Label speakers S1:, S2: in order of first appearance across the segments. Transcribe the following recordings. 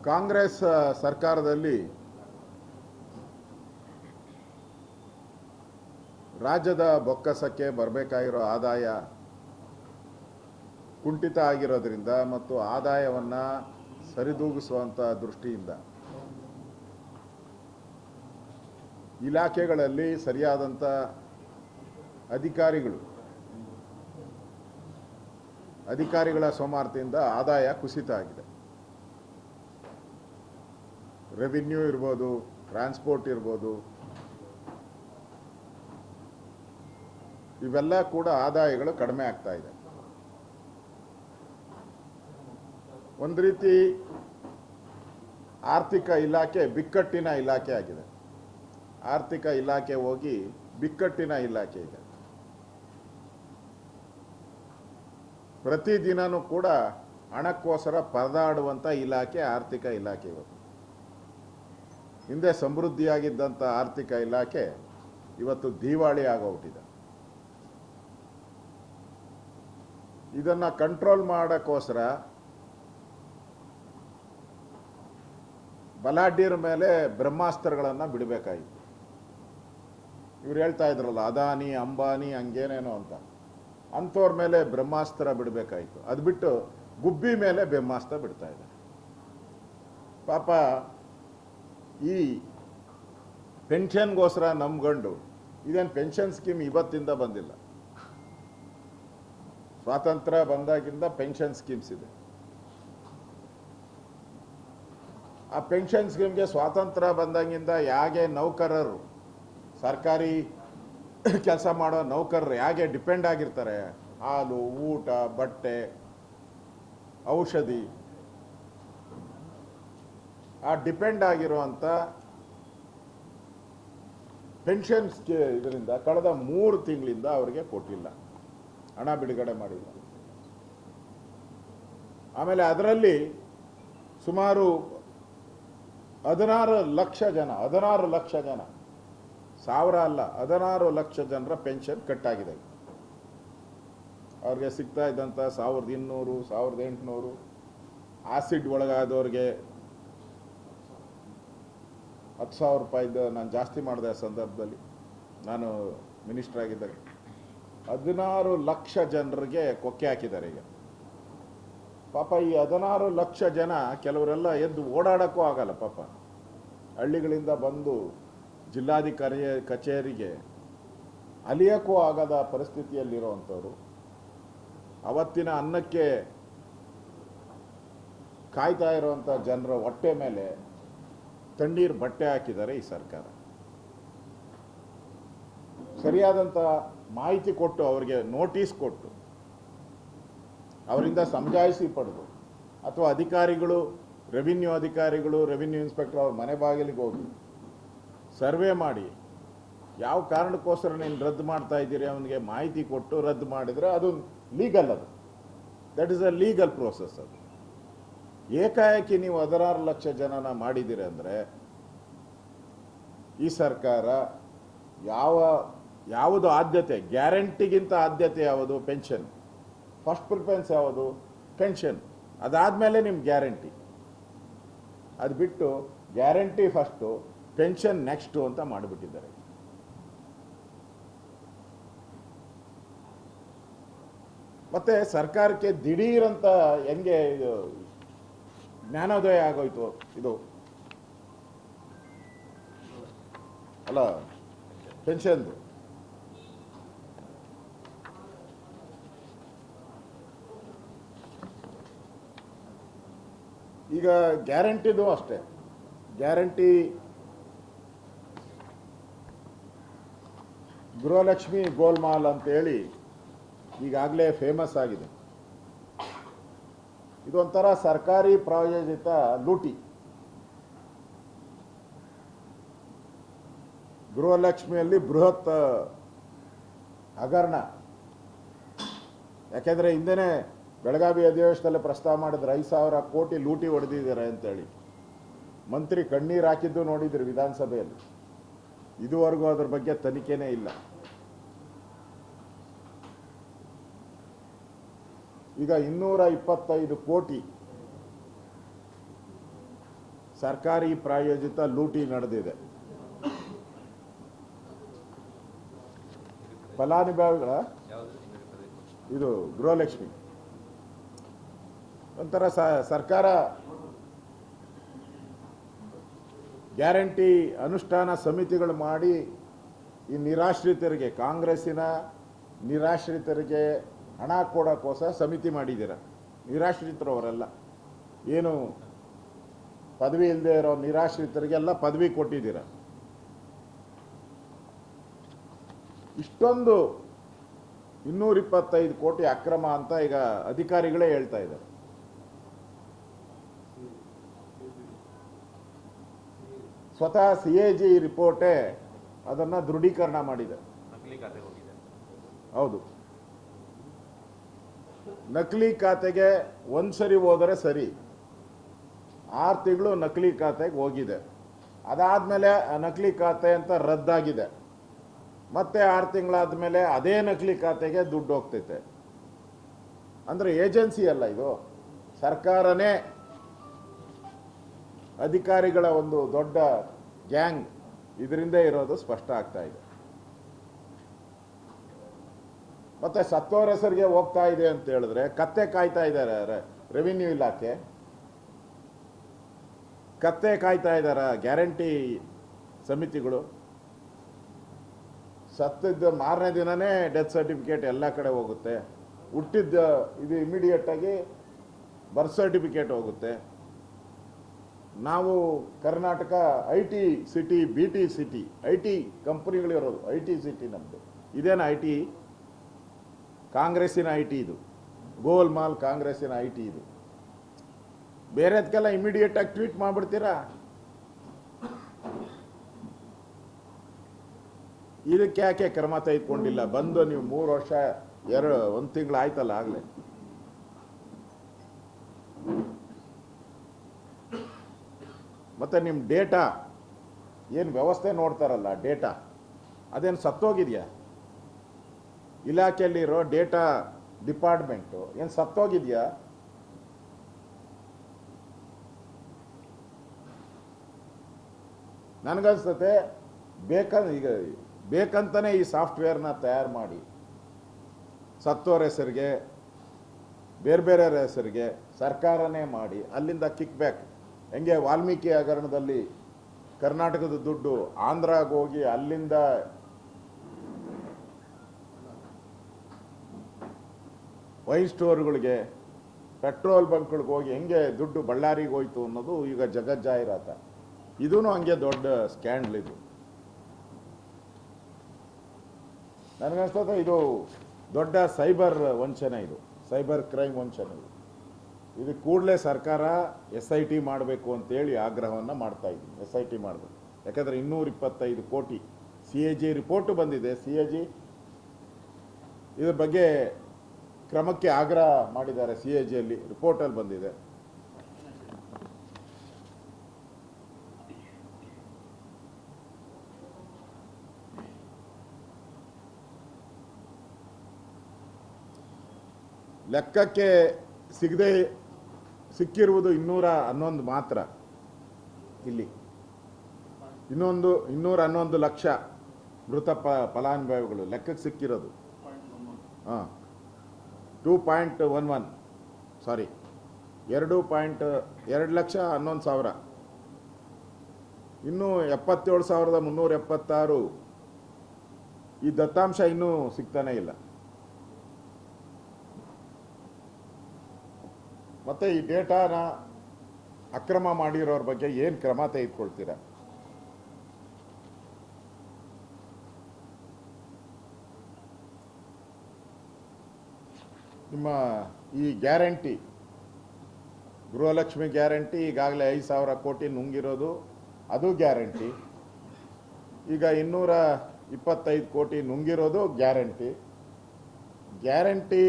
S1: ಕಾಂಗ್ರೆಸ್ ಸರ್ಕಾರದಲ್ಲಿ ರಾಜ್ಯದ ಬೊಕ್ಕಸಕ್ಕೆ ಬರಬೇಕಾಗಿರೋ ಆದಾಯ ಕುಂಠಿತ ಆಗಿರೋದ್ರಿಂದ ಮತ್ತು ಆದಾಯವನ್ನು ಸರಿದೂಗಿಸುವಂಥ ದೃಷ್ಟಿಯಿಂದ ಇಲಾಖೆಗಳಲ್ಲಿ ಸರಿಯಾದಂಥ ಅಧಿಕಾರಿಗಳ ಸೋಮಾರ್ತೆಯಿಂದ ಆದಾಯ ಕುಸಿತ ಆಗಿದೆ. ರೆವಿನ್ಯೂ ಇರ್ಬೋದು, ಟ್ರಾನ್ಸ್ಪೋರ್ಟ್ ಇರ್ಬೋದು, ಇವೆಲ್ಲ ಕೂಡ ಆದಾಯಗಳು ಕಡಿಮೆ ಆಗ್ತಾ ಇದೆ. ಒಂದು ರೀತಿ ಆರ್ಥಿಕ ಇಲಾಖೆ ಬಿಕ್ಕಟ್ಟಿನ ಇಲಾಖೆ ಆಗಿದೆ. ಆರ್ಥಿಕ ಇಲಾಖೆ ಹೋಗಿ ಬಿಕ್ಕಟ್ಟಿನ ಇಲಾಖೆ ಇದೆ. ಪ್ರತಿದಿನನೂ ಕೂಡ ಹಣಕ್ಕೋಸ್ಕರ ಪರದಾಡುವಂಥ ಇಲಾಖೆ ಆರ್ಥಿಕ ಇಲಾಖೆ. ಇವತ್ತು ಹಿಂದೆ ಸಮೃದ್ಧಿಯಾಗಿದ್ದಂಥ ಆರ್ಥಿಕ ಇಲಾಖೆ ಇವತ್ತು ದಿವಾಳಿ ಆಗೋಗ್ಬಿಟ್ಟಿದೆ. ಇದನ್ನು ಕಂಟ್ರೋಲ್ ಮಾಡೋಕ್ಕೋಸ್ಕರ ಬಲಾಢ್ಯರ ಮೇಲೆ ಬ್ರಹ್ಮಾಸ್ತ್ರಗಳನ್ನು ಬಿಡಬೇಕಾಗಿತ್ತು. ಇವ್ರು ಹೇಳ್ತಾ ಇದ್ರಲ್ಲ ಅದಾನಿ ಅಂಬಾನಿ ಹಂಗೇನೇನೋ ಅಂತ, ಅಂಥವ್ರ ಮೇಲೆ ಬ್ರಹ್ಮಾಸ್ತ್ರ ಬಿಡಬೇಕಾಯಿತು. ಅದು ಬಿಟ್ಟು ಗುಬ್ಬಿ ಮೇಲೆ ಬ್ರಹ್ಮಾಸ್ತ್ರ ಬಿಡ್ತಾ ಇದ್ದಾರೆ. ಪಾಪ ಈ ಪೆನ್ಷನ್ಗೋಸ್ಕರ ನಂಬ್ಕೊಂಡು, ಇದೇನು ಪೆನ್ಷನ್ ಸ್ಕೀಮ್ ಇವತ್ತಿಂದ ಬಂದಿಲ್ಲ, ಸ್ವಾತಂತ್ರ್ಯ ಬಂದಾಗಿಂದ ಪೆನ್ಷನ್ ಸ್ಕೀಮ್ಸ್ ಇದೆ. ಆ ಪೆನ್ಷನ್ ಸ್ಕೀಮ್ಗೆ ಸ್ವಾತಂತ್ರ್ಯ ಬಂದಾಗಿಂದ ಹೇಗೆ ನೌಕರರು, ಸರ್ಕಾರಿ ಕೆಲಸ ಮಾಡೋ ನೌಕರರು ಹೇಗೆ ಡಿಪೆಂಡ್ ಆಗಿರ್ತಾರೆ, ಹಾಲು, ಊಟ, ಬಟ್ಟೆ, ಔಷಧಿ, ಆ ಡಿಪೆಂಡ್ ಆಗಿರುವಂಥ ಪೆನ್ಷನ್ಸ್ಗೆ ಇದರಿಂದ ಕಳೆದ 3 ತಿಂಗಳಿಂದ ಅವರಿಗೆ ಕೊಟ್ಟಿಲ್ಲ, ಹಣ ಬಿಡುಗಡೆ ಮಾಡಿಲ್ಲ. ಆಮೇಲೆ ಅದರಲ್ಲಿ ಸುಮಾರು 16 ಲಕ್ಷ ಜನ, ಸಾವಿರ ಅಲ್ಲ, 16 ಲಕ್ಷ ಜನರ ಪೆನ್ಷನ್ ಕಟ್ಟಾಗಿದೆ. ಅವ್ರಿಗೆ ಸಿಗ್ತಾ ಇದ್ದಂಥ 1200, 1800, ಆಸಿಡ್ ಒಳಗಾದವ್ರಿಗೆ 10,000 ರೂಪಾಯಿದ್ದು ನಾನು ಜಾಸ್ತಿ ಮಾಡಿದೆ. ಆ ಸಂದರ್ಭದಲ್ಲಿ ನಾನು ಮಿನಿಸ್ಟರ್ ಆಗಿದ್ದಾಗ 16 ಲಕ್ಷ ಜನರಿಗೆ ಕೊಕ್ಕೆ ಹಾಕಿದ್ದಾರೆ. ಈಗ ಪಾಪ ಈ 16 ಲಕ್ಷ ಜನ ಕೆಲವರೆಲ್ಲ ಎದ್ದು ಓಡಾಡೋಕ್ಕೂ ಆಗಲ್ಲ. ಪಾಪ ಹಳ್ಳಿಗಳಿಂದ ಬಂದು ಜಿಲ್ಲಾಧಿಕಾರಿ ಕಚೇರಿಗೆ ಅಲಿಯೋಕ್ಕೂ ಆಗದ ಪರಿಸ್ಥಿತಿಯಲ್ಲಿರುವಂಥವ್ರು, ಅವತ್ತಿನ ಅನ್ನಕ್ಕೆ ಕಾಯ್ತಾ ಇರುವಂಥ ಜನರ ಹೊಟ್ಟೆ ಮೇಲೆ ತಣ್ಣೀರು ಬಟ್ಟೆ ಹಾಕಿದ್ದಾರೆ ಈ ಸರ್ಕಾರ. ಸರಿಯಾದಂಥ ಮಾಹಿತಿ ಕೊಟ್ಟು, ಅವರಿಗೆ ನೋಟಿಸ್ ಕೊಟ್ಟು, ಅವರಿಂದ ಸಮಜಾಯಿಸಿ ಪಡೆದು, ಅಥವಾ ಅಧಿಕಾರಿಗಳು, ರೆವಿನ್ಯೂ ಇನ್ಸ್ಪೆಕ್ಟರ್ ಅವ್ರ ಮನೆ ಬಾಗಿಲಿಗೆ ಹೋಗಿ ಸರ್ವೆ ಮಾಡಿ ಯಾವ ಕಾರಣಕ್ಕೋಸ್ಕರ ನೀನು ರದ್ದು ಮಾಡ್ತಾ ಇದ್ದೀರಿ ಅವನಿಗೆ ಮಾಹಿತಿ ಕೊಟ್ಟು ರದ್ದು ಮಾಡಿದರೆ ಅದು ಲೀಗಲ್. ಅದು that is a legal process. ಅದು ಏಕಾಏಕಿ ನೀವು 16 ಲಕ್ಷ ಜನನ ಮಾಡಿದ್ದೀರಿ ಅಂದರೆ ಈ ಸರ್ಕಾರ ಯಾವುದು ಆದ್ಯತೆ, ಗ್ಯಾರಂಟಿಗಿಂತ ಆದ್ಯತೆ ಯಾವುದು? ಪೆನ್ಷನ್. ಫಸ್ಟ್ ಪ್ರಿಫರೆನ್ಸ್ ಯಾವುದು? ಪೆನ್ಷನ್. ಅದಾದಮೇಲೆ ನಿಮ್ಮ ಗ್ಯಾರಂಟಿ. ಅದು ಬಿಟ್ಟು ಗ್ಯಾರಂಟಿ ಫಸ್ಟು, ಪೆನ್ಷನ್ ನೆಕ್ಸ್ಟು ಅಂತ ಮಾಡಿಬಿಟ್ಟಿದ್ದಾರೆ. ಮತ್ತೆ ಸರ್ಕಾರಕ್ಕೆ ದಿಢೀರಂತ ಹೆಂಗೆ ಇದು ಜ್ಞಾನೋದಯ ಆಗೋಯ್ತು. ಇದು ಅಲ್ಲ ಪೆನ್ಷನ್ದು. ಈಗ ಗ್ಯಾರಂಟಿದು ಅಷ್ಟೇ. ಗ್ಯಾರಂಟಿ ಗೃಹಲಕ್ಷ್ಮಿ ಗೋಲ್ಮಾಲ್ ಅಂತೇಳಿ ಈಗಾಗಲೇ ಫೇಮಸ್ ಆಗಿದೆ. ಇದೊಂಥರ ಸರ್ಕಾರಿ ಪ್ರಾಯೋಜಿತ ಲೂಟಿ. ಗೃಹಲಕ್ಷ್ಮಿಯಲ್ಲಿ ಬೃಹತ್ ಹಗರಣ. ಯಾಕೆಂದರೆ ಹಿಂದೆನೇ ಬೆಳಗಾವಿ ಅಧಿವೇಶನದಲ್ಲಿ ಪ್ರಸ್ತಾವ ಮಾಡಿದ್ರೆ 5,000 ಕೋಟಿ ಲೂಟಿ ಹೊಡೆದಿದ್ದಾರೆ ಅಂತೇಳಿ ಮಂತ್ರಿ ಕಣ್ಣೀರು ಹಾಕಿದ್ದು ನೋಡಿದ್ರು ವಿಧಾನಸಭೆಯಲ್ಲಿ. ಇದುವರೆಗೂ ಅದ್ರ ಬಗ್ಗೆ ತನಿಖೆನೇ ಇಲ್ಲ. ಈಗ 225 ಕೋಟಿ ಸರ್ಕಾರಿ ಪ್ರಾಯೋಜಿತ ಲೂಟಿ ನಡೆದಿದೆ. ಫಲಾನುಭವಿಗಳ ಇದು ಗೃಹಲಕ್ಷ್ಮಿ ಒಂಥರ ಸರ್ಕಾರ ಗ್ಯಾರಂಟಿ ಅನುಷ್ಠಾನ ಸಮಿತಿಗಳು ಮಾಡಿ ಈ ನಿರಾಶ್ರಿತರಿಗೆ, ಕಾಂಗ್ರೆಸ್ಸಿನ ನಿರಾಶ್ರಿತರಿಗೆ ಹಣ ಕೊಡೋಕ್ಕೋಸ್ಕರ ಸಮಿತಿ ಮಾಡಿದ್ದೀರ. ನಿರಾಶ್ರಿತರು ಅವರೆಲ್ಲ, ಏನು ಪದವಿ ಇಲ್ಲದೆ ಇರೋ ನಿರಾಶ್ರಿತರಿಗೆಲ್ಲ ಪದವಿ ಕೊಟ್ಟಿದ್ದೀರ. ಇಷ್ಟೊಂದು 225 ಕೋಟಿ ಅಕ್ರಮ ಅಂತ ಈಗ ಅಧಿಕಾರಿಗಳೇ ಹೇಳ್ತಾ ಇದ್ದಾರೆ. ಸ್ವತಃ CAG ರಿಪೋರ್ಟೇ ಅದನ್ನು ದೃಢೀಕರಣ ಮಾಡಿದೆ. ಹೌದು, ನಕಲಿ ಖಾತೆಗೆ ಒಂದ್ಸರಿ ಹೋದರೆ ಸರಿ, 6 ತಿಂಗಳು ನಕಲಿ ಖಾತೆಗೆ ಹೋಗಿದೆ. ಅದಾದಮೇಲೆ ನಕಲಿ ಖಾತೆ ಅಂತ ರದ್ದಾಗಿದೆ. ಮತ್ತೆ 6 ತಿಂಗಳಾದಮೇಲೆ ಅದೇ ನಕಲಿ ಖಾತೆಗೆ ದುಡ್ಡು ಹೋಗ್ತೈತೆ. ಅಂದರೆ ಏಜೆನ್ಸಿ ಅಲ್ಲ ಇದು, ಸರ್ಕಾರನೇ ಅಧಿಕಾರಿಗಳ ಒಂದು ದೊಡ್ಡ ಗ್ಯಾಂಗ್ ಇದರಿಂದ ಇರೋದು ಸ್ಪಷ್ಟ ಆಗ್ತಾ ಇದೆ. ಮತ್ತೆ ಸತ್ತೋರ ಹೆಸರಿಗೆ ಹೋಗ್ತಾ ಇದೆ ಅಂತ ಹೇಳಿದ್ರೆ ಕತ್ತೆ ಕಾಯ್ತಾ ಇದ್ದಾರೆ ರೆವಿನ್ಯೂ ಇಲಾಖೆ, ಕತ್ತೆ ಕಾಯ್ತಾ ಇದ್ದಾರೆ ಗ್ಯಾರಂಟಿ ಸಮಿತಿಗಳು. ಸತ್ತಿದ್ದ ಮಾರನೇ ದಿನನೇ ಡೆತ್ ಸರ್ಟಿಫಿಕೇಟ್ ಎಲ್ಲ ಕಡೆ ಹೋಗುತ್ತೆ. ಹುಟ್ಟಿದ್ದ ಇದು ಇಮಿಡಿಯೇಟ್ ಆಗಿ ಬರ್ತ್ ಸರ್ಟಿಫಿಕೇಟ್ ಹೋಗುತ್ತೆ. ನಾವು Karnataka IT city, BT city, IT ಕಂಪನಿಗಳಿರೋದು, IT city ನಮ್ಮದು. ಇದೇನು IT? ಕಾಂಗ್ರೆಸ್ಸಿನ IT ಇದು, ಗೋಲ್ಮಾಲ್ ಕಾಂಗ್ರೆಸ್ಸಿನ IT ಇದು. ಬೇರೆದಕ್ಕೆಲ್ಲ ಇಮಿಡಿಯೇಟಾಗಿ ಟ್ವೀಟ್ ಮಾಡಿಬಿಡ್ತೀರಾ. ಇದಕ್ಕೆ ಯಾಕೆ ಕ್ರಮ ತೆಗೆದುಕೊಂಡಿಲ್ಲ? ಬಂದು ನೀವು 3 ವರ್ಷ 1 ತಿಂಗಳು ಆಯ್ತಲ್ಲ ಆಗಲೇ. ಮತ್ತು ನಿಮ್ಮ ಡೇಟಾ ಏನು ವ್ಯವಸ್ಥೆ ನೋಡ್ತಾರಲ್ಲ, ಡೇಟಾ ಅದೇನು ಸತ್ತೋಗಿದೆಯಾ? ಇಲಾಖೆಯಲ್ಲಿರೋ ಡೇಟಾ ಡಿಪಾರ್ಟ್ಮೆಂಟು ಏನು ಸತ್ತೋಗಿದೆಯಾ? ನನಗನ್ಸುತ್ತೆ ಈಗ ಬೇಕಂತಲೇ ಈ ಸಾಫ್ಟ್ವೇರ್ನ ತಯಾರು ಮಾಡಿ ಸತ್ತೋರ ಹೆಸರಿಗೆ, ಬೇರೆ ಬೇರೆಯವ್ರ ಹೆಸರಿಗೆ ಸರ್ಕಾರನೇ ಮಾಡಿ ಅಲ್ಲಿಂದ ಕಿಕ್ ಬ್ಯಾಕ್. ಹೆಂಗೆ ವಾಲ್ಮೀಕಿ ಹಗರಣದಲ್ಲಿ ಕರ್ನಾಟಕದ ದುಡ್ಡು ಆಂಧ್ರಾಗೆ ಹೋಗಿ ಅಲ್ಲಿಂದ ವೈನ್ ಸ್ಟೋರ್ಗಳಿಗೆ, ಪೆಟ್ರೋಲ್ ಬಂಕ್ಗಳಿಗೆ ಹೋಗಿ ಹೆಂಗೆ ದುಡ್ಡು ಬಳ್ಳಾರಿಗೆ ಹೋಯ್ತು ಅನ್ನೋದು ಈಗ ಜಗಜ್ಜಾಹಿರಾತ. ಇದೂ ಹಂಗೆ ದೊಡ್ಡ ಸ್ಕ್ಯಾಂಡಲ್ ಇದು. ನನಗನ್ಸ್ತದೆ ಇದು ದೊಡ್ಡ ಸೈಬರ್ ವಂಚನೆ, ಇದು ಸೈಬರ್ ಕ್ರೈಮ್ ವಂಚನೆ. ಇದು ಕೂಡಲೇ ಸರ್ಕಾರ SIT ಮಾಡಬೇಕು ಅಂತೇಳಿ ಆಗ್ರಹವನ್ನು ಮಾಡ್ತಾ ಇದ್ದೀನಿ. SIT ಮಾಡಬೇಕು. ಯಾಕಂದರೆ 225 ಕೋಟಿ CAG ರಿಪೋರ್ಟು ಬಂದಿದೆ. CAG ಇದ್ರ ಬಗ್ಗೆ ಕ್ರಮಕ್ಕೆ ಆಗ್ರಹ ಮಾಡಿದ್ದಾರೆ. CAGಯಲ್ಲಿ ರಿಪೋರ್ಟಲ್ಲಿ ಬಂದಿದೆ. ಲೆಕ್ಕಕ್ಕೆ ಸಿಗದೆ ಸಿಕ್ಕಿರುವುದು 211 ಮಾತ್ರ. ಇಲ್ಲಿ 211 ಲಕ್ಷ ಮೃತ ಫಲಾನುಭವಿಗಳು ಲೆಕ್ಕಕ್ಕೆ ಸಿಕ್ಕಿರೋದು. 2.11 ಸಾರಿ 2.211,000. ಇನ್ನೂ 77,376 ಈ ದತ್ತಾಂಶ ಇನ್ನೂ ಸಿಗ್ತಾನೆ ಇಲ್ಲ. ಮತ್ತು ಈ ಡೇಟಾನ ಅಕ್ರಮ ಮಾಡಿರೋರ ಬಗ್ಗೆ ಏನು ಕ್ರಮ ತೆಗೆದುಕೊಳ್ತೀರಾ? ನಿಮ್ಮ ಈ ಗ್ಯಾರಂಟಿ, ಗೃಹಲಕ್ಷ್ಮಿ ಗ್ಯಾರಂಟಿ ಈಗಾಗಲೇ 5,000 ಕೋಟಿ ನುಂಗಿರೋದು, ಅದು ಗ್ಯಾರಂಟಿ. ಈಗ 225 ಕೋಟಿ ನುಂಗಿರೋದು ಗ್ಯಾರಂಟಿ. ಗ್ಯಾರಂಟಿ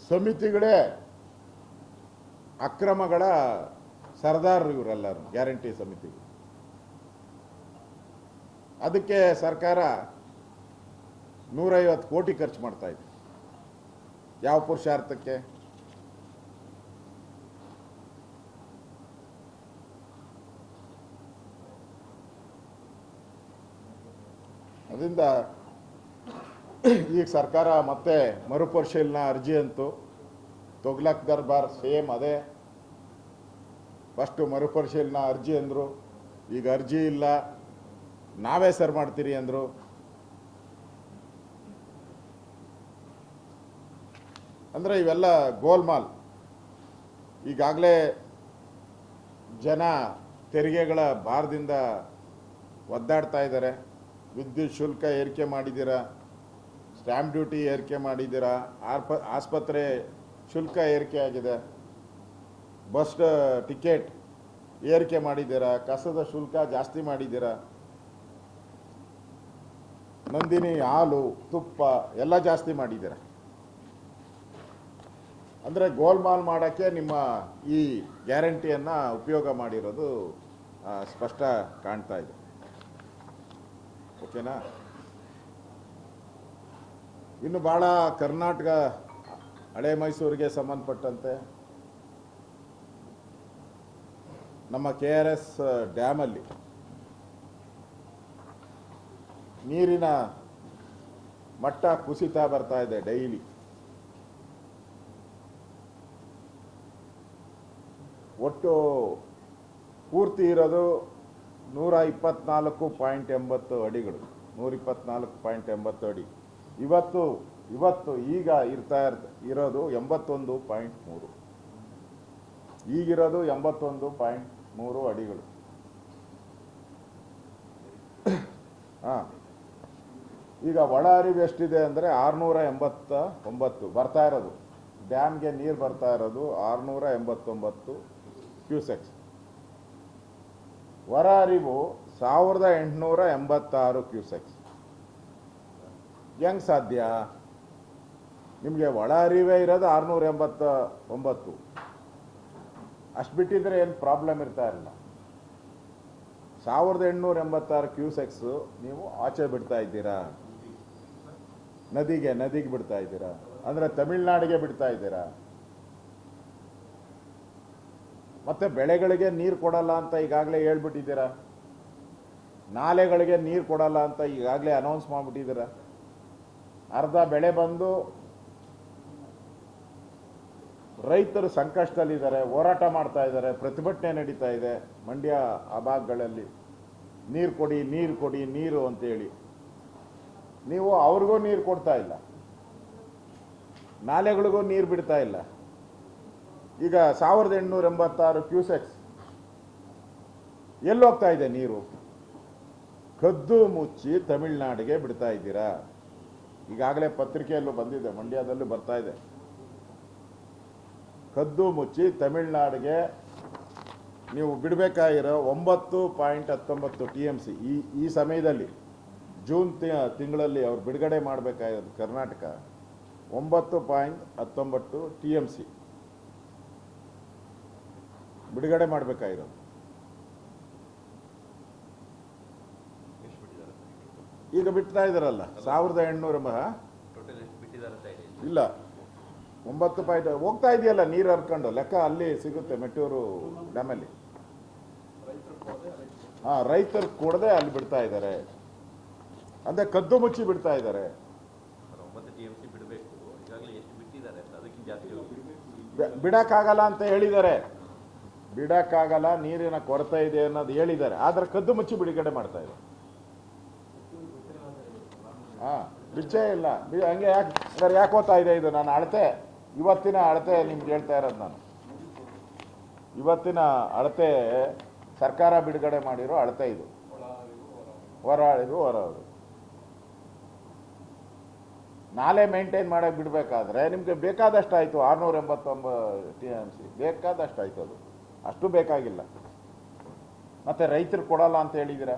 S1: ಸಮಿತಿಗಳೇ ಅಕ್ರಮಗಳ ಸರ್ದಾರ್ ಇವರೆಲ್ಲರೂ, ಗ್ಯಾರಂಟಿ ಸಮಿತಿ. ಅದಕ್ಕೆ ಸರ್ಕಾರ 150 ಕೋಟಿ ಖರ್ಚು ಮಾಡ್ತಾ ಇದೆ. ಯಾವ ಪುರುಷಾರ್ಥಕ್ಕೆ? ಅದರಿಂದ ಈಗ ಸರ್ಕಾರ ಮತ್ತೆ ಮರುಪರಿಶೀಲನಾ ಅರ್ಜಿ ಅಂತು ತೊಗ್ಲಕ್ ದರ್ಬಾರ್ ಸೇಮ್ ಅದೇ. ಫಸ್ಟು ಮರುಪರಿಶೀಲನಾ ಅರ್ಜಿ ಅಂದರು, ಈಗ ಅರ್ಜಿ ಇಲ್ಲ ನಾವೇ ಸರ್ ಮಾಡ್ತೀರಿ ಅಂದರು. ಅಂದರೆ ಇವೆಲ್ಲ ಗೋಲ್ಮಾಲ್. ಈಗಾಗಲೇ ಜನ ತೆರಿಗೆಗಳ ಭಾರದಿಂದ ಒದ್ದಾಡ್ತಾ ಇದ್ದಾರೆ. ವಿದ್ಯುತ್ ಶುಲ್ಕ ಏರಿಕೆ ಮಾಡಿದ್ದೀರಾ, ಸ್ಟ್ಯಾಂಪ್ ಡ್ಯೂಟಿ ಏರಿಕೆ ಮಾಡಿದ್ದೀರಾ, ಆಸ್ಪತ್ರೆ ಶುಲ್ಕ ಏರಿಕೆ ಆಗಿದೆ, ಬಸ್ ಟಿಕೆಟ್ ಏರಿಕೆ ಮಾಡಿದ್ದೀರಾ, ಕಸದ ಶುಲ್ಕ ಜಾಸ್ತಿ ಮಾಡಿದ್ದೀರಾ, ನಂದಿನಿ ಹಾಲು ತುಪ್ಪ ಎಲ್ಲ ಜಾಸ್ತಿ ಮಾಡಿದ್ದೀರಾ. ಅಂದರೆ ಗೋಲ್ಮಾಲ್ ಮಾಡೋಕ್ಕೆ ನಿಮ್ಮ ಈ ಗ್ಯಾರಂಟಿಯನ್ನು ಉಪಯೋಗ ಮಾಡಿರೋದು ಸ್ಪಷ್ಟ ಕಾಣ್ತಾ ಇದೆ. ಓಕೆನಾ? ಇನ್ನು ಭಾಳ ಕರ್ನಾಟಕ ಹಳೆ ಮೈಸೂರಿಗೆ ಸಂಬಂಧಪಟ್ಟಂತೆ ನಮ್ಮ KRS ಡ್ಯಾಮಲ್ಲಿ ನೀರಿನ ಮಟ್ಟ ಕುಸಿತಾ ಬರ್ತಾ ಇದೆ ಡೈಲಿ. ಒಟ್ಟು ಪೂರ್ತಿ ಇರೋದು 124.80 ಅಡಿಗಳು, 124.80 ಅಡಿ. ಇವತ್ತು ಈಗ ಇರೋದು 81.3, ಈಗಿರೋದು 81.3 ಅಡಿಗಳು. ಹಾಂ, ಈಗ ಒಳ ಹರಿವು ಎಷ್ಟಿದೆ ಅಂದರೆ 689 ಬರ್ತಾ ಇರೋದು. ಡ್ಯಾಮ್ಗೆ ನೀರು ಬರ್ತಾ ಇರೋದು 689 ಕ್ಯೂಸೆಕ್ಸ್. ಹೊರ ಹರಿವು 1886 ಕ್ಯೂಸೆಕ್ಸ್. ಹೆಂಗೆ ಸಾಧ್ಯ? ನಿಮಗೆ ಒಳ ಹರಿವೇ ಇರೋದು 689, ಅಷ್ಟು ಬಿಟ್ಟಿದ್ರೆ ಏನು ಪ್ರಾಬ್ಲಮ್ ಇರ್ತಾ ಇರಲಿಲ್ಲ. 1886 ಕ್ಯೂಸೆಕ್ಸು ನೀವು ಆಚೆ ಬಿಡ್ತಾ ಇದ್ದೀರಾ, ನದಿಗೆ ಬಿಡ್ತಾ ಇದ್ದೀರಾ, ಅಂದರೆ ತಮಿಳ್ನಾಡಿಗೆ ಬಿಡ್ತಾ ಇದ್ದೀರಾ. ಮತ್ತೆ ಬೆಳೆಗಳಿಗೆ ನೀರು ಕೊಡಲ್ಲ ಅಂತ ಈಗಾಗಲೇ ಹೇಳ್ಬಿಟ್ಟಿದ್ದೀರಾ, ನಾಲೆಗಳಿಗೆ ನೀರು ಕೊಡಲ್ಲ ಅಂತ ಈಗಾಗಲೇ ಅನೌನ್ಸ್ ಮಾಡಿಬಿಟ್ಟಿದ್ದೀರಾ. ಅರ್ಧ ಬೆಳೆ ಬಂದು ರೈತರು ಸಂಕಷ್ಟದಲ್ಲಿದ್ದಾರೆ, ಹೋರಾಟ ಮಾಡ್ತಾ ಇದ್ದಾರೆ, ಪ್ರತಿಭಟನೆ ನಡೀತಾ ಇದೆ ಮಂಡ್ಯ ಆ ಭಾಗಗಳಲ್ಲಿ. ನೀರು ಕೊಡಿ ನೀರು ಕೊಡಿ ನೀರು ಅಂತೇಳಿ ನೀವು ಅವ್ರಿಗೂ ನೀರು ಕೊಡ್ತಾ ಇಲ್ಲ, ನಾಲೆಗಳಿಗೂ ನೀರು ಬಿಡ್ತಾ ಇಲ್ಲ. ಈಗ 1886 ಕ್ಯೂಸೆಕ್ಸ್ ಎಲ್ಲಿ ಹೋಗ್ತಾ ಇದೆ ನೀರು? ಕದ್ದು ಮುಚ್ಚಿ ತಮಿಳ್ನಾಡಿಗೆ ಬಿಡ್ತಾ ಇದ್ದೀರಾ. ಈಗಾಗಲೇ ಪತ್ರಿಕೆಯಲ್ಲೂ ಬಂದಿದೆ, ಮಂಡ್ಯದಲ್ಲೂ ಬರ್ತಾ ಇದೆ. ಕದ್ದು ಮುಚ್ಚಿ ತಮಿಳ್ನಾಡಿಗೆ ನೀವು ಬಿಡಬೇಕಾಗಿರೋ 9.19 TMC ಈ ಸಮಯದಲ್ಲಿ ಜೂನ್ ತಿಂಗಳಲ್ಲಿ ಅವ್ರು ಬಿಡುಗಡೆ ಮಾಡಬೇಕಾಗಿರೋದು ಕರ್ನಾಟಕ 9.19 TMC ಬಿಡುಗಡೆ ಮಾಡಬೇಕಾಗಿರೋದು. ಈಗ ಬಿಡ್ತಾ ಇದ್ದಾರಲ್ಲ 1800 ಇಲ್ಲ 9 ಹೋಗ್ತಾ ಇದೆಯಲ್ಲ ನೀರು ಹರ್ಕೊಂಡು, ಲೆಕ್ಕ ಅಲ್ಲಿ ಸಿಗುತ್ತೆ ಮೆಟ್ಟೂರು ಡ್ಯಾಮಲ್ಲಿ. ಹಾಂ, ರೈತರು ಕೊಡದೆ ಅಲ್ಲಿ ಬಿಡ್ತಾ ಇದ್ದಾರೆ, ಅಂದರೆ ಕದ್ದು ಮುಚ್ಚಿ ಬಿಡ್ತಾ ಇದ್ದಾರೆ. ಬಿಡಕ್ಕಾಗಲ್ಲ ಅಂತ ಹೇಳಿದ್ದಾರೆ, ಬಿಡಕ್ಕಾಗಲ್ಲ, ನೀರಿನ ಕೊರತೆ ಇದೆ ಅನ್ನೋದು ಹೇಳಿದ್ದಾರೆ. ಆದರೆ ಕದ್ದು ಮುಚ್ಚಿ ಬಿಡುಗಡೆ ಮಾಡ್ತಾ ಇದ್ದಾರೆ. ಹಾಂ, ಬಿಚ್ಚೇ ಇಲ್ಲ. ಹಂಗೆ ಯಾಕೆ ಓದ್ತಾ ಇದೆ ಇದು? ನಾನು ಇವತ್ತಿನ ಅಳತೆ ನಿಮ್ಗೆ ಹೇಳ್ತಾ ಇರೋದು. ನಾನು ಇವತ್ತಿನ ಅಳತೆ ಸರ್ಕಾರ ಬಿಡುಗಡೆ ಮಾಡಿರೋ ಅಳತೆ ಇದು. ಹೊರ ನಾಲೆ ಮೇಂಟೈನ್ ಮಾಡಕ್ಕೆ ಬಿಡಬೇಕಾದ್ರೆ ನಿಮಗೆ ಬೇಕಾದಷ್ಟು ಆಯಿತು. 689 TMC ಬೇಕಾದಷ್ಟು ಆಯಿತು, ಅದು ಅಷ್ಟು ಬೇಕಾಗಿಲ್ಲ. ಮತ್ತೆ ರೈತರು ಕೊಡಲ್ಲ ಅಂತ ಹೇಳಿದ್ದೀರಾ.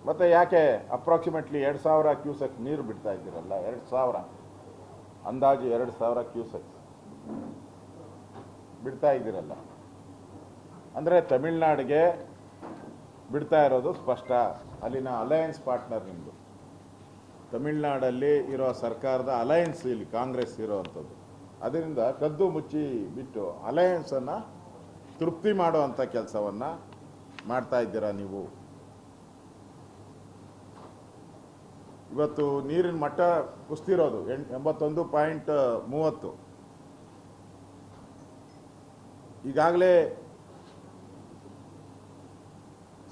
S1: ಮತ್ತೆ ಯಾಕೆ ಅಪ್ರಾಕ್ಸಿಮೇಟ್ಲಿ 2000 ಕ್ಯೂಸೆಕ್ ನೀರು ಬಿಡ್ತಾ ಇದ್ದೀರಲ್ಲ? 2000 ಅಂದಾಜು 2000 ಕ್ಯೂಸೆಕ್ ಬಿಡ್ತಾ ಇದ್ದೀರಲ್ಲ. ಅಂದರೆ ತಮಿಳ್ನಾಡಿಗೆ ಬಿಡ್ತಾ ಇರೋದು ಸ್ಪಷ್ಟ. ಅಲ್ಲಿನ ಅಲಯನ್ಸ್ ಪಾರ್ಟ್ನರ್ ನಿಮ್ಮದು, ತಮಿಳ್ನಾಡಲ್ಲಿ ಇರೋ ಸರ್ಕಾರದ ಅಲಯನ್ಸ್ ಇಲ್ಲಿ ಕಾಂಗ್ರೆಸ್ ಇರೋವಂಥದ್ದು. ಅದರಿಂದ ಕದ್ದು ಮುಚ್ಚಿ ಬಿಟ್ಟು ಅಲಯನ್ಸನ್ನು ತೃಪ್ತಿ ಮಾಡುವಂಥ ಕೆಲಸವನ್ನು ಮಾಡ್ತಾ ಇದ್ದೀರಾ ನೀವು. ಇವತ್ತು ನೀರಿನ ಮಟ್ಟ ಕುಸ್ತಿರೋದು 81.30. ಈಗಾಗಲೇ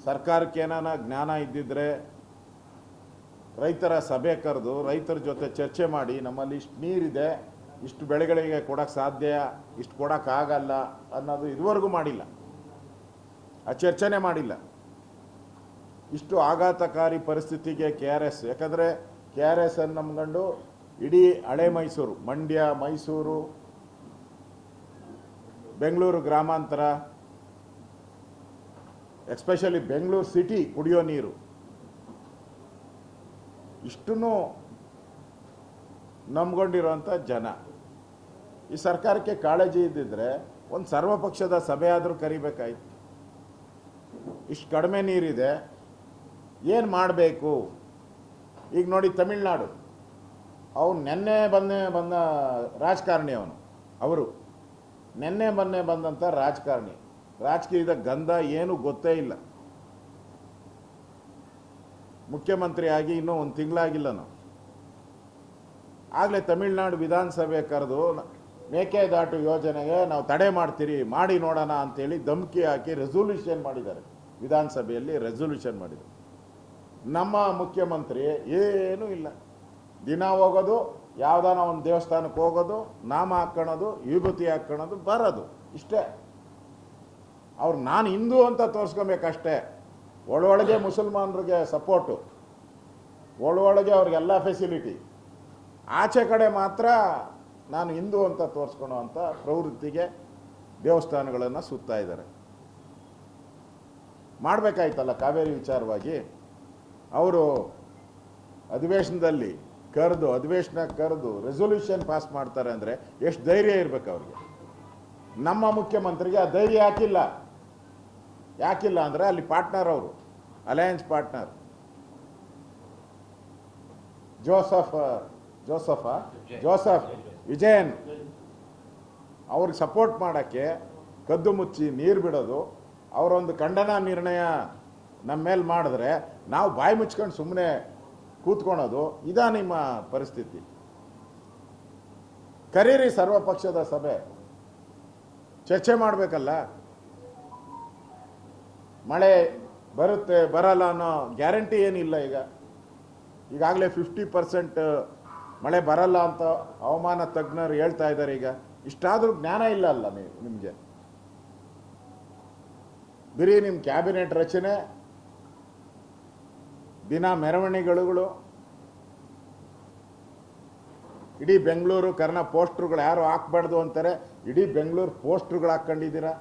S1: ಸರ್ಕಾರಕ್ಕೆ ಏನಾನ ಜ್ಞಾನ ಇದ್ದಿದ್ರೆ ರೈತರ ಸಭೆ ಕರೆದು ರೈತರ ಜೊತೆ ಚರ್ಚೆ ಮಾಡಿ, ನಮ್ಮಲ್ಲಿ ಇಷ್ಟು ನೀರಿದೆ, ಇಷ್ಟು ಬೆಳೆಗಳಿಗೆ ಕೊಡೋಕ್ಕೆ ಸಾಧ್ಯ, ಇಷ್ಟು ಕೊಡೋಕ್ಕಾಗಲ್ಲ ಅನ್ನೋದು ಇದುವರೆಗೂ ಮಾಡಿಲ್ಲ. ಆ ಚರ್ಚೆನೇ ಮಾಡಿಲ್ಲ. ಇಷ್ಟು ಆಘಾತಕಾರಿ ಪರಿಸ್ಥಿತಿಗೆ KRS, ಯಾಕಂದರೆ KRS ಅನ್ನು ನಂಬ್ಕೊಂಡು ಇಡೀ ಹಳೆ ಮೈಸೂರು, ಮಂಡ್ಯ, ಮೈಸೂರು, ಬೆಂಗಳೂರು ಗ್ರಾಮಾಂತರ, ಎಸ್ಪೆಷಲಿ ಬೆಂಗಳೂರು ಸಿಟಿ ಕುಡಿಯೋ ನೀರು ಇಷ್ಟನ್ನು ನಂಬ್ಕೊಂಡಿರೋಂಥ ಜನ. ಈ ಸರ್ಕಾರಕ್ಕೆ ಕಾಳಜಿ ಇದ್ದಿದ್ರೆ ಒಂದು ಸರ್ವಪಕ್ಷದ ಸಭೆ ಆದರೂ ಕರಿಬೇಕಾಯ್ತು. ಇಷ್ಟು ಕಡಿಮೆ ನೀರಿದೆ, ಏನು ಮಾಡಬೇಕು? ಈಗ ನೋಡಿ ತಮಿಳ್ನಾಡು, ಅವನು ನೆನ್ನೆ ಬಂದ ರಾಜಕಾರಣಿ, ಅವರು ನೆನ್ನೆ ಬಂದಂಥ ರಾಜಕಾರಣಿ, ರಾಜಕೀಯದ ಗಂಧ ಏನು ಗೊತ್ತೇ ಇಲ್ಲ. ಮುಖ್ಯಮಂತ್ರಿ ಆಗಿ ಇನ್ನೂ ಒಂದು ತಿಂಗಳಾಗಿಲ್ಲ ನಾವು. ಆಗಲೇ ತಮಿಳ್ನಾಡು ವಿಧಾನಸಭೆ ಕರೆದು ಮೇಕೆದಾಟು ಯೋಜನೆಗೆ ನಾವು ತಡೆ ಮಾಡ್ತೀರಿ, ಮಾಡಿ ನೋಡೋಣ ಅಂತೇಳಿ ಧಮಕಿ ಹಾಕಿ ರೆಸೊಲ್ಯೂಷನ್ ಮಾಡಿದ್ದಾರೆ. ವಿಧಾನಸಭೆಯಲ್ಲಿ ರೆಸೊಲ್ಯೂಷನ್ ಮಾಡಿದ್ದಾರೆ. ನಮ್ಮ ಮುಖ್ಯಮಂತ್ರಿ ಏನೂ ಇಲ್ಲ, ದಿನ ಹೋಗೋದು, ಯಾವುದಾನ ಒಂದು ದೇವಸ್ಥಾನಕ್ಕೆ ಹೋಗೋದು, ನಾಮ ಹಾಕ್ಕೊಳ್ಳೋದು, ವಿಭೂತಿ ಹಾಕ್ಕೊಳ್ಳೋದು, ಬರೋದು, ಇಷ್ಟೇ. ಅವ್ರು ನಾನು ಹಿಂದೂ ಅಂತ ತೋರಿಸ್ಕೊಬೇಕಷ್ಟೇ. ಒಳೊಳಗೆ ಮುಸಲ್ಮಾನರಿಗೆ ಸಪೋರ್ಟು, ಒಳೊಳಗೆ ಅವ್ರಿಗೆಲ್ಲ ಫೆಸಿಲಿಟಿ, ಆಚೆ ಕಡೆ ಮಾತ್ರ ನಾನು ಹಿಂದೂ ಅಂತ ತೋರಿಸ್ಕೊಳೋ ಅಂಥ ಪ್ರವೃತ್ತಿಗೆ ದೇವಸ್ಥಾನಗಳನ್ನು ಸುತ್ತಾ ಇದ್ದಾರೆ. ಮಾಡಬೇಕಾಯ್ತಲ್ಲ ಕಾವೇರಿ ವಿಚಾರವಾಗಿ. ಅವರು ಅಧಿವೇಶನ ಕರೆದು ರೆಸೊಲ್ಯೂಷನ್ ಪಾಸ್ ಮಾಡ್ತಾರೆ ಅಂದರೆ ಎಷ್ಟು ಧೈರ್ಯ ಇರಬೇಕು ಅವ್ರಿಗೆ. ನಮ್ಮ ಮುಖ್ಯಮಂತ್ರಿಗೆ ಆ ಧೈರ್ಯ ಯಾಕಿಲ್ಲ ಅಂದರೆ ಅಲ್ಲಿ ಪಾರ್ಟ್ನರ್, ಅವರು ಅಲಯನ್ಸ್ ಪಾರ್ಟ್ನರ್ ಜೋಸಫ್ ವಿಜಯನ್, ಅವ್ರಿಗೆ ಸಪೋರ್ಟ್ ಮಾಡೋಕ್ಕೆ ಕದ್ದು ಮುಚ್ಚಿ ನೀರು ಬಿಡೋದು, ಅವರೊಂದು ಖಂಡನಾ ನಿರ್ಣಯ ನಮ್ಮ ಮೇಲೆ ಮಾಡಿದ್ರೆ ನಾವು ಬಾಯಿ ಮುಚ್ಕೊಂಡು ಸುಮ್ಮನೆ ಕೂತ್ಕೊಳೋದು, ಇದಾ ನಿಮ್ಮ ಪರಿಸ್ಥಿತಿ. ಕರೀರಿ ಸರ್ವಪಕ್ಷದ ಸಭೆ, ಚರ್ಚೆ ಮಾಡಬೇಕಲ್ಲ. ಮಳೆ ಬರುತ್ತೆ ಬರಲ್ಲ ಅನ್ನೋ ಗ್ಯಾರಂಟಿ ಏನಿಲ್ಲ. ಈಗಾಗಲೇ 50% ಮಳೆ ಬರಲ್ಲ ಅಂತ ಹವಾಮಾನ ತಜ್ಞರು ಹೇಳ್ತಾ ಇದ್ದಾರೆ. ಈಗ ಇಷ್ಟಾದರೂ ಜ್ಞಾನ ಇಲ್ಲ ಅಲ್ಲ ನಿಮಗೆ. ಬರೀ ನಿಮ್ಮ ಕ್ಯಾಬಿನೆಟ್ ರಚನೆ, ದಿನ ಮೆರವಣಿಗೆಗಳು, ಇಡೀ ಬೆಂಗಳೂರು ಪೋಸ್ಟ್ರುಗಳು ಯಾರು ಹಾಕ್ಬಾರ್ದು ಅಂತಾರೆ, ಇಡೀ ಬೆಂಗಳೂರು ಪೋಸ್ಟ್ರುಗಳು ಹಾಕ್ಕೊಂಡಿದ್ದೀರಾ.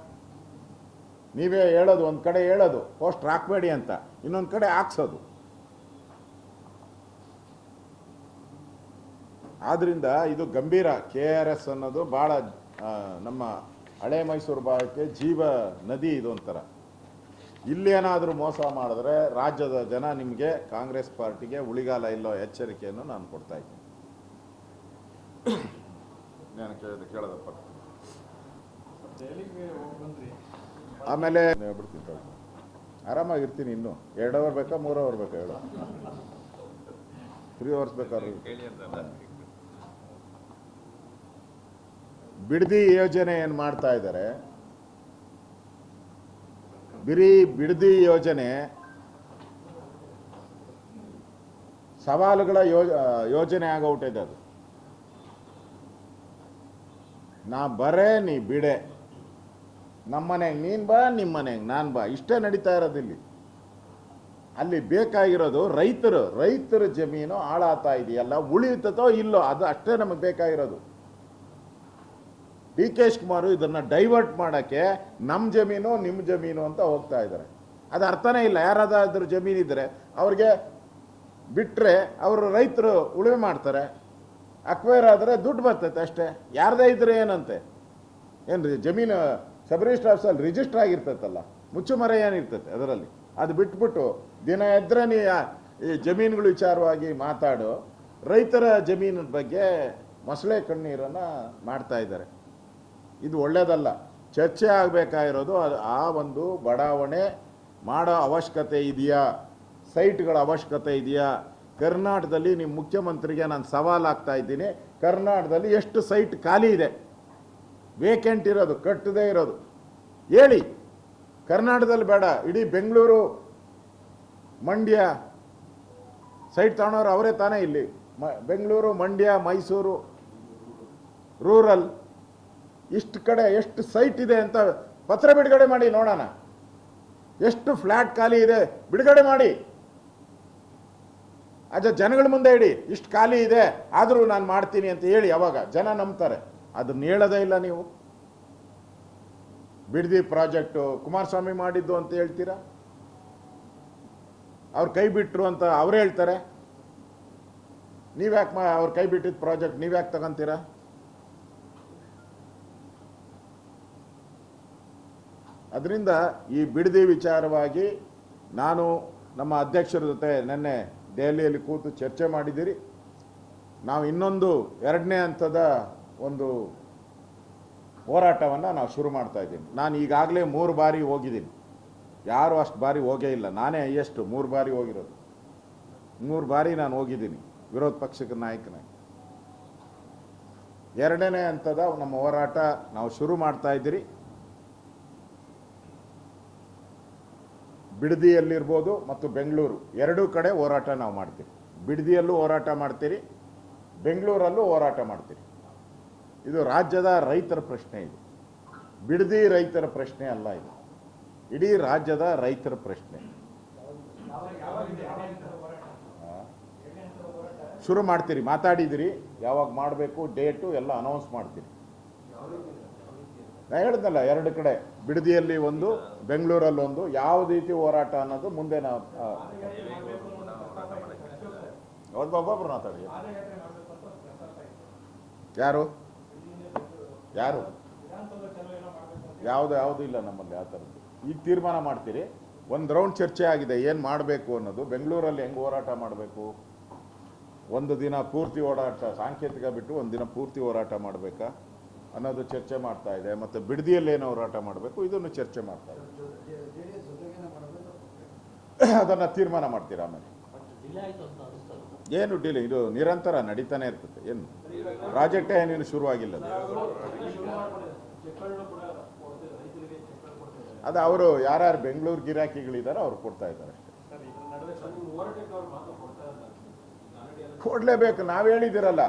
S1: ನೀವೇ ಹೇಳೋದು, ಒಂದು ಕಡೆ ಹೇಳೋದು ಪೋಸ್ಟ್ರ್ ಹಾಕಬೇಡಿ ಅಂತ, ಇನ್ನೊಂದು ಕಡೆ ಹಾಕ್ಸೋದು. ಆದ್ದರಿಂದ ಇದು ಗಂಭೀರ. KRS ಅನ್ನೋದು ಭಾಳ ನಮ್ಮ ಹಳೆ ಮೈಸೂರು ಭಾಗಕ್ಕೆ ಜೀವ ನದಿ. ಇದು ಒಂಥರ. ಇಲ್ಲೇನಾದರೂ ಮೋಸ ಮಾಡಿದ್ರೆ ರಾಜ್ಯದ ಜನ ನಿಮಗೆ, ಕಾಂಗ್ರೆಸ್ ಪಾರ್ಟಿಗೆ ಉಳಿಗಾಲ ಇಲ್ಲೋ ಎಚ್ಚರಿಕೆಯನ್ನು ನಾನು ಕೊಡ್ತಾ ಇದ್ದೀನಿ. ನಾನು ಕೇಳೋದಪ್ಪ. ಆಮೇಲೆ ಬಿಡ್ತೀನಿ, ಆರಾಮಾಗಿರ್ತೀನಿ. ಇನ್ನು 2 ಅವರ್ ಬೇಕಾ 3 ಅವರ್ ಬೇಕಾ ಹೇಳು? 3 ಅವರ್ಸ್ ಬೇಕಾದ್ರೆ. ಬಿಡದಿ ಯೋಜನೆ ಏನು ಮಾಡ್ತಾ ಇದ್ದಾರೆ, ಬಿಡದಿ ಯೋಜನೆ ಸವಾಲುಗಳ ಯೋಜನೆ ಆಗೋಗ್ಬಿಟ್ಟಿದೆ. ಅದು ನಾ ಬರೇ ನೀ ಬಿಡೆ, ನಮ್ಮನೆಗೆ ನೀನು ಬಾ, ನಿಮ್ಮ ಮನೆಗೆ ನಾನು ಬಾ, ಇಷ್ಟೇ ನಡೀತಾ ಇರೋದಿಲ್ಲಿ. ಅಲ್ಲಿ ಬೇಕಾಗಿರೋದು ರೈತರ ಜಮೀನು ಹಾಳಾಗ್ತಾ ಇದೆಯಲ್ಲ, ಉಳಿಯುತ್ತೋ ಇಲ್ಲೋ, ಅದು ಅಷ್ಟೇ ನಮಗೆ ಬೇಕಾಗಿರೋದು. DK ಶಿವಕುಮಾರ್ ಇದನ್ನು ಡೈವರ್ಟ್ ಮಾಡೋಕ್ಕೆ ನಮ್ಮ ಜಮೀನು ನಿಮ್ಮ ಜಮೀನು ಅಂತ ಹೋಗ್ತಾ ಇದ್ದಾರೆ. ಅದು ಅರ್ಥನೇ ಇಲ್ಲ. ಯಾರಾದ್ರೂ ಜಮೀನಿದ್ರೆ ಅವ್ರಿಗೆ ಬಿಟ್ಟರೆ ಅವರು ರೈತರು ಉಳುಮೆ ಮಾಡ್ತಾರೆ, ಅಕ್ವೈರ್ ಆದರೆ ದುಡ್ಡು ಬರ್ತೈತೆ ಅಷ್ಟೇ. ಯಾರದೇ ಇದ್ರೆ ಏನಂತೆ, ಏನು ಜಮೀನು ಸಬ್ ರಿಜಿಸ್ಟರ್ ಆಫೀಸಲ್ಲಿ ರಿಜಿಸ್ಟರ್ ಆಗಿರ್ತೈತಲ್ಲ, ಮುಚ್ಚುಮರೆ ಏನಿರ್ತೈತೆ ಅದರಲ್ಲಿ. ಅದು ಬಿಟ್ಬಿಟ್ಟು ದಿನ ಎದ್ರೆ ನೀ ಈ ಜಮೀನುಗಳು ವಿಚಾರವಾಗಿ ಮಾತಾಡು, ರೈತರ ಜಮೀನಿನ ಬಗ್ಗೆ ಮೊಸಳೆ ಕಣ್ಣೀರನ್ನು ಮಾಡ್ತಾ ಇದ್ದಾರೆ. ಇದು ಒಳ್ಳೆಯದಲ್ಲ. ಚರ್ಚೆ ಆಗಬೇಕಾಗಿರೋದು ಆ ಒಂದು ಬಡಾವಣೆ ಮಾಡೋ ಅವಶ್ಯಕತೆ ಇದೆಯಾ, ಸೈಟ್ಗಳ ಅವಶ್ಯಕತೆ ಇದೆಯಾ, ಕರ್ನಾಟಕದಲ್ಲಿ ನಿಮ್ಮ ಮುಖ್ಯಮಂತ್ರಿಗೆ ನಾನು ಸವಾಲು ಆಗ್ತಾ ಇದ್ದೀನಿ, ಕರ್ನಾಟಕದಲ್ಲಿ ಎಷ್ಟು ಸೈಟ್ ಖಾಲಿ ಇದೆ, ವೇಕೆಂಟ್ ಇರೋದು, ಕಟ್ಟದೇ ಇರೋದು ಹೇಳಿ. ಕರ್ನಾಟಕದಲ್ಲಿ ಬೇಡ, ಇಡೀ ಬೆಂಗಳೂರು ಮಂಡ್ಯ ಸೈಟ್ ತಗೊಳೋರು ಅವರೇ ತಾನೇ. ಇಲ್ಲಿ ಬೆಂಗಳೂರು, ಮಂಡ್ಯ, ಮೈಸೂರು ರೂರಲ್ ಇಷ್ಟು ಕಡೆ ಎಷ್ಟು ಸೈಟ್ ಇದೆ ಅಂತ ಪತ್ರ ಬಿಡುಗಡೆ ಮಾಡಿ ನೋಡೋಣ. ಎಷ್ಟು ಫ್ಲ್ಯಾಟ್ ಖಾಲಿ ಇದೆ ಬಿಡುಗಡೆ ಮಾಡಿ. ಜನಗಳ ಮುಂದೆ ಇಡಿ, ಇಷ್ಟು ಖಾಲಿ ಇದೆ ಆದರೂ ನಾನು ಮಾಡ್ತೀನಿ ಅಂತ ಹೇಳಿ. ಅವಾಗ ಜನ ನಂಬ್ತಾರೆ. ಅದನ್ನ ಹೇಳೋದೇ ಇಲ್ಲ ನೀವು. ಬಿಡದಿ ಪ್ರಾಜೆಕ್ಟು ಕುಮಾರಸ್ವಾಮಿ ಮಾಡಿದ್ದು ಅಂತ ಹೇಳ್ತೀರಾ, ಅವ್ರು ಕೈ ಬಿಟ್ಟರು ಅಂತ ಅವರೇ ಹೇಳ್ತಾರೆ. ನೀವ್ಯಾಕೆ ಅವ್ರು ಕೈ ಬಿಟ್ಟಿದ್ದ ಪ್ರಾಜೆಕ್ಟ್ ನೀವ್ಯಾಕೆ ತಗೊಂತೀರಾ? ಅದರಿಂದ ಈ ಬಿಡದಿ ವಿಚಾರವಾಗಿ ನಾನು ನಮ್ಮ ಅಧ್ಯಕ್ಷರ ಜೊತೆ ನಿನ್ನೆ ದೆಹಲಿಯಲ್ಲಿ ಕೂತು ಚರ್ಚೆ ಮಾಡಿದ್ದೀರಿ. ನಾವು ಇನ್ನೊಂದು 2ನೇ ಹಂತದ ಒಂದು ಹೋರಾಟವನ್ನು ನಾವು ಶುರು ಮಾಡ್ತಾ ಇದ್ದೀನಿ. ನಾನು ಈಗಾಗಲೇ 3 ಬಾರಿ ಹೋಗಿದ್ದೀನಿ, ಯಾರು ಅಷ್ಟು ಬಾರಿ ಹೋಗೇ ಇಲ್ಲ, ನಾನೇ ಹೈಯೆಸ್ಟು 3 ಬಾರಿ ಹೋಗಿರೋದು. 3 ಬಾರಿ ನಾನು ಹೋಗಿದ್ದೀನಿ ವಿರೋಧ ಪಕ್ಷದ ನಾಯಕನಾಗಿ. 2ನೇ ಹಂತದ ನಮ್ಮ ಹೋರಾಟ ನಾವು ಶುರು ಮಾಡ್ತಾ ಇದ್ದೀರಿ. ಬಿಡದಿಯಲ್ಲಿರ್ಬೋದು ಮತ್ತು ಬೆಂಗಳೂರು ಎರಡೂ ಕಡೆ ಹೋರಾಟ ನಾವು ಮಾಡ್ತೀವಿ. ಬಿಡದಿಯಲ್ಲೂ ಹೋರಾಟ ಮಾಡ್ತೀರಿ, ಬೆಂಗಳೂರಲ್ಲೂ ಹೋರಾಟ ಮಾಡ್ತೀರಿ. ಇದು ರಾಜ್ಯದ ರೈತರ ಪ್ರಶ್ನೆ. ಇದು ಬಿಡದಿ ರೈತರ ಪ್ರಶ್ನೆ ಅಲ್ಲ, ಇದು ಇಡೀ ರಾಜ್ಯದ ರೈತರ ಪ್ರಶ್ನೆ. ಶುರು ಮಾಡ್ತೀರಿ, ಮಾತಾಡಿದಿರಿ, ಯಾವಾಗ ಮಾಡಬೇಕು ಡೇಟು ಎಲ್ಲ ಅನೌನ್ಸ್ ಮಾಡ್ತೀರಿ. ನಾನು ಹೇಳ್ದಲ್ಲ, 2 ಕಡೆ ಬಿಡದಿಯಲ್ಲಿ ಒಂದು, ಬೆಂಗಳೂರಲ್ಲಿ ಒಂದು, ಯಾವ ರೀತಿ ಹೋರಾಟ ಅನ್ನೋದು ಮುಂದೆ ನಾವು ಒಬ್ಬೊಬ್ಬರು ಮಾತಾಡಿ. ಯಾರು ಯಾರು ಯಾವುದು ಇಲ್ಲ ನಮ್ಮಲ್ಲಿ ಆ ಥರದ್ದು. ಈಗ ತೀರ್ಮಾನ ಮಾಡ್ತೀರಿ. ಒಂದು ರೌಂಡ್ ಚರ್ಚೆ ಆಗಿದೆ ಏನು ಮಾಡಬೇಕು ಅನ್ನೋದು. ಬೆಂಗಳೂರಲ್ಲಿ ಹೆಂಗೆ ಹೋರಾಟ ಮಾಡಬೇಕು, ಒಂದು ದಿನ ಪೂರ್ತಿ ಓಡಾಟ ಸಾಂಕೇತಿಕ ಬಿಟ್ಟು ಒಂದು ದಿನ ಪೂರ್ತಿ ಹೋರಾಟ ಮಾಡಬೇಕಾ ಅನ್ನೋದು ಚರ್ಚೆ ಮಾಡ್ತಾ ಇದೆ. ಮತ್ತು ಬಿಡದಿಯಲ್ಲಿ ಏನು ಹೋರಾಟ ಮಾಡಬೇಕು ಇದನ್ನು ಚರ್ಚೆ ಮಾಡ್ತಾ ಇದೆ. ಅದನ್ನು ತೀರ್ಮಾನ ಮಾಡ್ತೀರಾ. ಆಮೇಲೆ ಏನು ಡಿಲೇ, ಇದು ನಿರಂತರ ನಡೀತಾನೆ ಇರ್ತದೆ. ಏನು ಪ್ರಾಜೆಕ್ಟೇ ಏನೇನು ಶುರುವಾಗಿಲ್ಲ. ಅದು ಅವರು ಯಾರ್ಯಾರು ಬೆಂಗಳೂರು ಗಿರಾಕಿಗಳಿದ್ದಾರೆ ಅವ್ರು ಕೊಡ್ತಾ ಇದ್ದಾರೆ ಅಷ್ಟೇ. ಕೊಡಲೇಬೇಕು. ನಾವು ಹೇಳಿದಿರಲ್ಲ,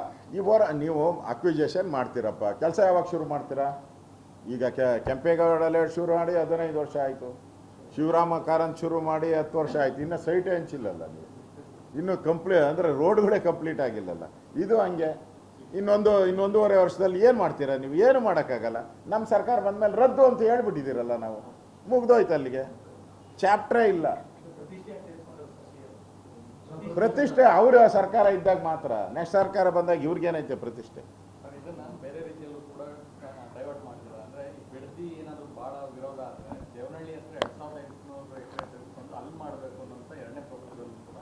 S1: ನೀವು ಅಕ್ವಿಜೇಷನ್ ಮಾಡ್ತೀರಪ್ಪ, ಕೆಲಸ ಯಾವಾಗ ಶುರು ಮಾಡ್ತೀರಾ? ಈಗ ಕೆಂಪೇಗೌಡಲ್ಲೇ ಶುರು ಮಾಡಿ 15 ವರ್ಷ ಆಯಿತು. ಶಿವರಾಮ ಕಾರಂತ್ ಶುರು ಮಾಡಿ 10 ವರ್ಷ ಆಯಿತು. ಇನ್ನು ಸೈಟೇ ಹಂಚಿಲ್ಲಲ್ಲ ನೀವು. ಇನ್ನು ಅಂದರೆ ರೋಡ್ಗಳೇ ಕಂಪ್ಲೀಟ್ ಆಗಿಲ್ಲಲ್ಲ. ಇದು ಹಂಗೆ. ಇನ್ನೊಂದೂವರೆ ವರ್ಷದಲ್ಲಿ ಏನು ಮಾಡ್ತೀರಾ ನೀವು? ಏನು ಮಾಡೋಕ್ಕಾಗಲ್ಲ. ನಮ್ಮ ಸರ್ಕಾರ ಬಂದಮೇಲೆ ರದ್ದು ಅಂತ ಹೇಳ್ಬಿಟ್ಟಿದ್ದೀರಲ್ಲ. ನಾವು ಮುಗ್ದೋಯ್ತು ಅಲ್ಲಿಗೆ, ಚಾಪ್ಟ್ರೇ ಇಲ್ಲ. ಪ್ರತಿಷ್ಠೆ ಅವರ ಸರ್ಕಾರ ಇದ್ದಾಗ ಮಾತ್ರ. ನೆಕ್ಸ್ಟ್ ಸರ್ಕಾರ ಬಂದಾಗ ಇವ್ರಿಗೇನೈತೆ ಪ್ರತಿಷ್ಠೆ?
S2: ಬೇರೆ ರೀತಿಯಲ್ಲೂ ಕೂಡ ಡೈವರ್ಟ್ ಮಾಡ್ತಾರೆ. ಅಂದರೆ ಬಿಡದಿ ಏನಾದರೂ ಭಾಳ ವಿರೋಧ ಆದರೆ ದೇವನಹಳ್ಳಿ ಹತ್ರ 2500 ಎಕರೆ ತೆಗೆದುಕೊಂಡು ಅಲ್ಲಿ ಮಾಡಬೇಕು ಅನ್ನೋಂಥ 2ನೇ ಪ್ರಪೋಸಲ್ ಕೂಡ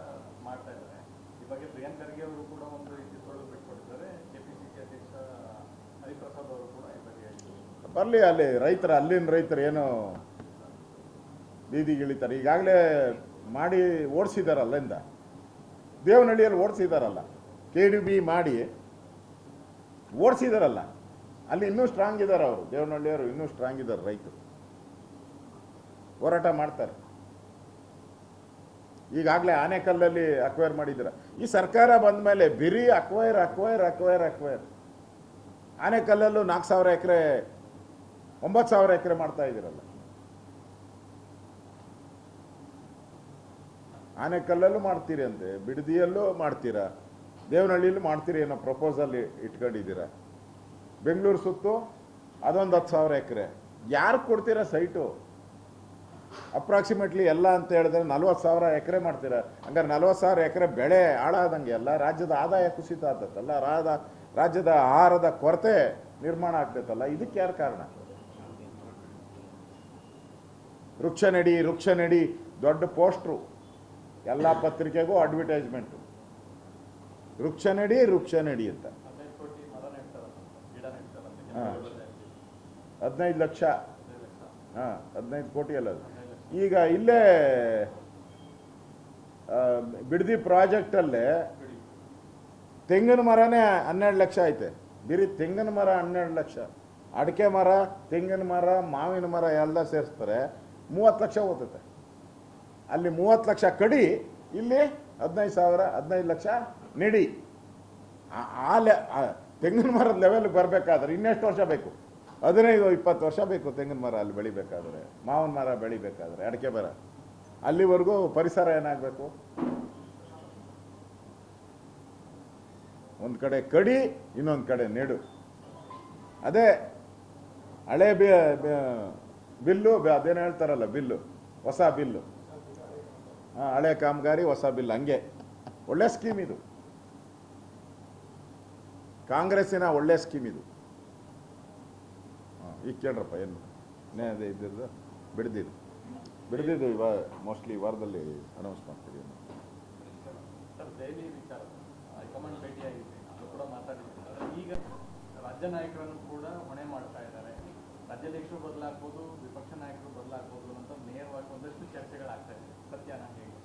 S2: ಮಾಡ್ತಾ ಇದ್ದಾರೆ. ಈ ಬಗ್ಗೆ ಪ್ರಿಯಾಂಕ್ ಖರ್ಗೆ ಅವರು ಕೂಡ ಒಂದು ಇತಿಹಾಸಗಳು ಬಿಟ್ಕೊಟ್ಟಿದ್ದಾರೆ. ಕೆಪಿಸಿಸಿ ಅಧ್ಯಕ್ಷ ಹರಿಪ್ರಸಾದ್ ಅವರು ಕೂಡ ಈ ಬಗ್ಗೆ ಹೇಳಿದ್ದಾರೆ.
S1: ಬರಲಿ, ಅಲ್ಲಿ ಅಲ್ಲಿನ ರೈತರು ಏನು ಬೀದಿಗಿಳಿತಾರೆ. ಈಗಾಗಲೇ ಮಾಡಿ ಓಡಿಸಿದಾರಲ್ಲ, ಇಂದ ದೇವನಹಳ್ಳಿಯಲ್ಲಿ ಓಡಿಸಿದಾರಲ್ಲ, KDB ಮಾಡಿ ಓಡಿಸಿದಾರಲ್ಲ. ಅಲ್ಲಿ ಇನ್ನೂ ಸ್ಟ್ರಾಂಗ್ ಇದ್ದಾರೆ ಅವರು, ದೇವನಹಳ್ಳಿಯವರು ಇನ್ನೂ ಸ್ಟ್ರಾಂಗ್ ಇದ್ದಾರೆ. ರೈತರು ಹೋರಾಟ ಮಾಡ್ತಾರೆ. ಈಗಾಗಲೇ ಆನೆಕಲ್ಲಲ್ಲಿ ಅಕ್ವೈರ್ ಮಾಡಿದ್ದೀರ. ಈ ಸರ್ಕಾರ ಬಂದ ಮೇಲೆ ಬಿರಿ ಅಕ್ವೈರ್. ಆನೆಕಲ್ಲಲ್ಲೂ 4000 ಎಕರೆ 9000 ಎಕರೆ ಮಾಡ್ತಾ ಇದ್ದೀರಲ್ಲ. ಆನೆಕಲ್ಲಲ್ಲೂ ಮಾಡ್ತೀರಿ ಅಂತೆ, ಬಿಡದಿಯಲ್ಲೂ ಮಾಡ್ತೀರಾ, ದೇವನಹಳ್ಳಿಯಲ್ಲೂ ಮಾಡ್ತೀರಿ ಅನ್ನೋ ಪ್ರಪೋಸಲ್ ಇಟ್ಕೊಂಡಿದ್ದೀರಾ. ಬೆಂಗಳೂರು ಸುತ್ತು ಅದೊಂದು 10,000 ಎಕರೆ. ಯಾರು ಕೊಡ್ತೀರಾ ಸೈಟು? ಅಪ್ರಾಕ್ಸಿಮೇಟ್ಲಿ ಎಲ್ಲ ಅಂತ ಹೇಳಿದ್ರೆ 40,000 ಎಕರೆ ಮಾಡ್ತೀರಾ. ಹಂಗಾರೆ 40,000 ಎಕರೆ ಬೆಳೆ ಹಾಳಾದಂಗೆ ಎಲ್ಲ ರಾಜ್ಯದ ಆದಾಯ ಕುಸಿತ ಆಗ್ತೈತಲ್ಲ, ರಾಜ್ಯದ ಆಹಾರದ ಕೊರತೆ ನಿರ್ಮಾಣ ಆಗ್ತೈತಲ್ಲ. ಇದಕ್ಕೆ ಯಾರು ಕಾರಣ? ವೃಕ್ಷ ನಡಿ ದೊಡ್ಡ ಪೋಸ್ಟ್ರು, ಎಲ್ಲ ಪತ್ರಿಕೆಗೂ ಅಡ್ವರ್ಟೈಸ್ಮೆಂಟು. ವೃಕ್ಷ ನಡಿ ಅಂತ 15 ಲಕ್ಷ. 15 ಕೋಟಿ ಅಲ್ಲ. ಈಗ ಇಲ್ಲೇ ಬಿಡದಿ ಪ್ರಾಜೆಕ್ಟಲ್ಲೇ ತೆಂಗಿನ ಮರನೇ 12 ಲಕ್ಷ ಐತೆ. ಬರೀ ತೆಂಗಿನ ಮರ 12 ಲಕ್ಷ, ಅಡಿಕೆ ಮರ, ತೆಂಗಿನ ಮರ, ಮಾವಿನ ಮರ ಎಲ್ಲ ಸೇರಿಸ್ತಾರೆ 30 ಲಕ್ಷ ಹೋಗ್ತೈತೆ. ಅಲ್ಲಿ 30 ಲಕ್ಷ ಕಡಿ, ಇಲ್ಲಿ 15 ಲಕ್ಷ ನೆಡಿ. ತೆಂಗಿನ ಮರದ ಲೆವೆಲ್ಗೆ ಬರಬೇಕಾದ್ರೆ ಇನ್ನೆಷ್ಟು ವರ್ಷ ಬೇಕು? 15-20 ವರ್ಷ ಬೇಕು ತೆಂಗಿನ ಮರ ಅಲ್ಲಿ ಬೆಳಿಬೇಕಾದ್ರೆ, ಮಾವಿನ ಮರ ಬೆಳಿಬೇಕಾದ್ರೆ, ಅಡಿಕೆ ಮರ. ಅಲ್ಲಿವರೆಗೂ ಪರಿಸರ ಏನಾಗಬೇಕು? ಒಂದು ಕಡೆ ಕಡಿ, ಇನ್ನೊಂದು ಕಡೆ ನೆಡು. ಅದೇ ಹಳೆ ಬಿಲ್ಲು, ಅದೇನು ಹೇಳ್ತಾರಲ್ಲ ಬಿಲ್ಲು, ಹೊಸ ಬಿಲ್ಲು. ಹಳೆ ಕಾಮಗಾರಿ ಹೊಸ ಬಿಲ್, ಹಂಗೆ ಒಳ್ಳೆ ಸ್ಕೀಮ್ ಇದು. ಕಾಂಗ್ರೆಸ್ಸಿನ ಒಳ್ಳೆ ಸ್ಕೀಮ್ ಇದು. ಈಗ ಕೇಳ್ರಪ್ಪ, ಏನು ಅದೇ ಇದ್ದಿದ್ದು ಬಿಡ್ದಿದ್ದು ಇವಾಗ ಮೋಸ್ಟ್ಲಿ ಈ ವಾರದಲ್ಲಿ ಅನೌನ್ಸ್ ಮಾಡ್ತೀವಿ.
S2: ಸರ್, ದೆಹಲಿ ವಿಚಾರ ಹೈಕಮಾಂಡ್ ಭೇಟಿಯಾಗಿದೆ, ಅದು ಕೂಡ ಮಾತಾಡಿದ್ದಾರೆ. ಈಗ ರಾಜ್ಯ ನಾಯಕರನ್ನು ಕೂಡ ಹೊಣೆ ಮಾಡ್ತಾ ಇದ್ದಾರೆ. ರಾಜ್ಯಾಧ್ಯಕ್ಷರು ಬದಲಾಗ್ಬೋದು, ವಿಪಕ್ಷ ನಾಯಕರು ಬದಲಾಗ್ಬೋದು ಅಂತ ನೇರವಾಗಿ ಒಂದಷ್ಟು ಚರ್ಚೆಗಳಾಗ್ತಾ ಇದೆ. ಸತ್ಯನ ಹೇಗೆ?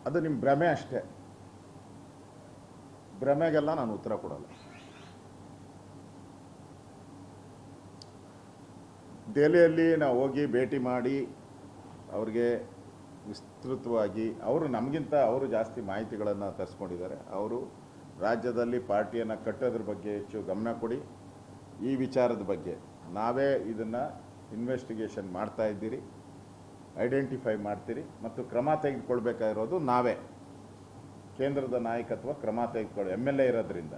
S1: ಅದು ನಿಮ್ಮ ಭ್ರಮೆ ಅಷ್ಟೇ. ಭ್ರಮೆಗೆಲ್ಲ ನಾನು ಉತ್ತರ ಕೊಡಲ್ಲ. ದೆಹಲಿಯಲ್ಲಿ ನಾವು ಹೋಗಿ ಭೇಟಿ ಮಾಡಿ ಅವ್ರಿಗೆ ವಿಸ್ತೃತವಾಗಿ, ಅವರು ಜಾಸ್ತಿ ಮಾಹಿತಿಗಳನ್ನು ತರಿಸ್ಕೊಂಡಿದ್ದಾರೆ. ಅವರು ರಾಜ್ಯದಲ್ಲಿ ಪಾರ್ಟಿಯನ್ನು ಕಟ್ಟೋದ್ರ ಬಗ್ಗೆ ಹೆಚ್ಚು ಗಮನ ಕೊಡಿ. ಈ ವಿಚಾರದ ಬಗ್ಗೆ ನಾವೇ ಇದನ್ನು ಇನ್ವೆಸ್ಟಿಗೇಷನ್ ಮಾಡ್ತಾ ಇದ್ದೀರಿ, ಐಡೆಂಟಿಫೈ ಮಾಡ್ತೀರಿ ಮತ್ತು ಕ್ರಮ ತೆಗೆದುಕೊಳ್ಬೇಕಾಗಿರೋದು ನಾವೇ. ಕೇಂದ್ರದ ನಾಯಕತ್ವ ಕ್ರಮ ತೆಗೆದುಕೊಳ್ಳಿ, MLA ಇರೋದ್ರಿಂದ.